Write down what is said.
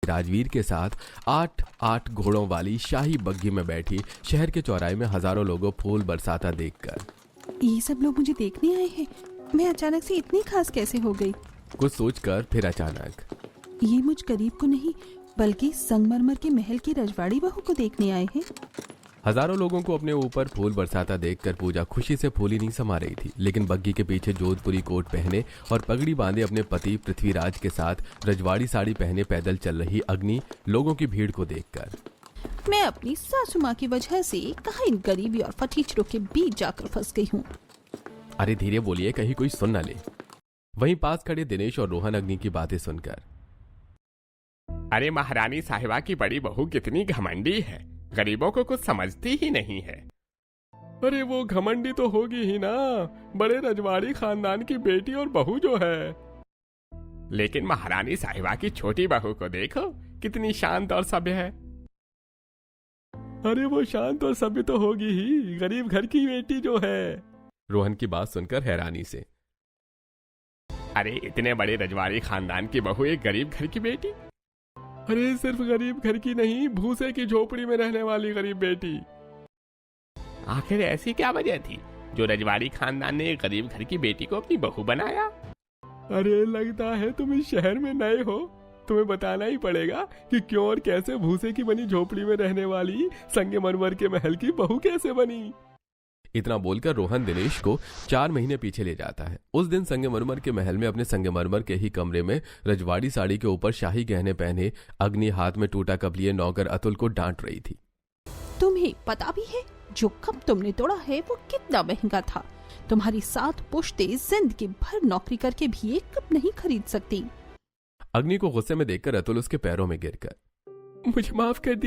राजवीर के साथ 8 घोड़ों वाली शाही बग्घी में बैठी शहर के चौराहे में हजारों लोगों फूल बरसाता देखकर। ये सब लोग मुझे देखने आए हैं, मैं अचानक से इतनी खास कैसे हो गई? कुछ सोचकर फिर अचानक, ये मुझ गरीब को नहीं बल्कि संगमरमर के महल की रजवाड़ी बहू को देखने आए हैं। हजारों लोगों को अपने ऊपर फूल बरसाता देखकर पूजा खुशी से फूली नहीं समा रही थी, लेकिन बग्घी के पीछे जोधपुरी कोट पहने और पगड़ी बांधे अपने पति पृथ्वीराज के साथ रजवाड़ी साड़ी पहने पैदल चल रही अग्नि लोगों की भीड़ को देखकर, मैं अपनी सासू माँ की वजह से कहाँ इन गरीबी और फटीचरों के बीच जाकर फंस गई हूँ। अरे धीरे बोलिए, कहीं कोई सुन न ले। वहीं पास खड़े दिनेश और रोहन अग्नि की बातें सुनकर, अरे महारानी साहिबा की बड़ी बहू कितनी घमंडी है, गरीबों को कुछ समझती ही नहीं है। अरे वो घमंडी तो होगी ही ना, बड़े रजवाड़ी खानदान की बेटी और बहू जो है। लेकिन महारानी साहिबा की छोटी बहू को देखो, कितनी शांत और सभ्य है। अरे वो शांत और सभ्य तो होगी ही, गरीब घर की बेटी जो है। रोहन की बात सुनकर हैरानी से, अरे इतने बड़े रजवाड़ी खानदान की बहू एक गरीब घर की बेटी? अरे सिर्फ गरीब घर की नहीं, भूसे की झोपड़ी में रहने वाली गरीब बेटी। आखिर ऐसी क्या वजह थी जो रजवाड़ी खानदान ने एक गरीब घर की बेटी को अपनी बहू बनाया? अरे लगता है तुम इस शहर में नए हो, तुम्हें बताना ही पड़ेगा कि क्यों और कैसे भूसे की बनी झोपड़ी में रहने वाली संगमरमर के महल की बहू कैसे बनी। इतना बोलकर रोहन दिनेश को 4 महीने पीछे ले जाता है। उस दिन संगमरमर के महल में अपने संगमरमर के ही कमरे में रजवाड़ी साड़ी के ऊपर शाही गहने पहने अग्नि हाथ में टूटा कप लिए नौकर अतुल को डांट रही थी। तुम्हें पता भी है जो कप तुमने तोड़ा है वो कितना महंगा था? तुम्हारी 7 पुश्ते जिंदगी भर नौकरी करके भी एक कप नहीं खरीद सकती। अग्नि को गुस्से में देखकर अतुल उसके पैरों में गिरकर, मुझे माफ कर दीजिए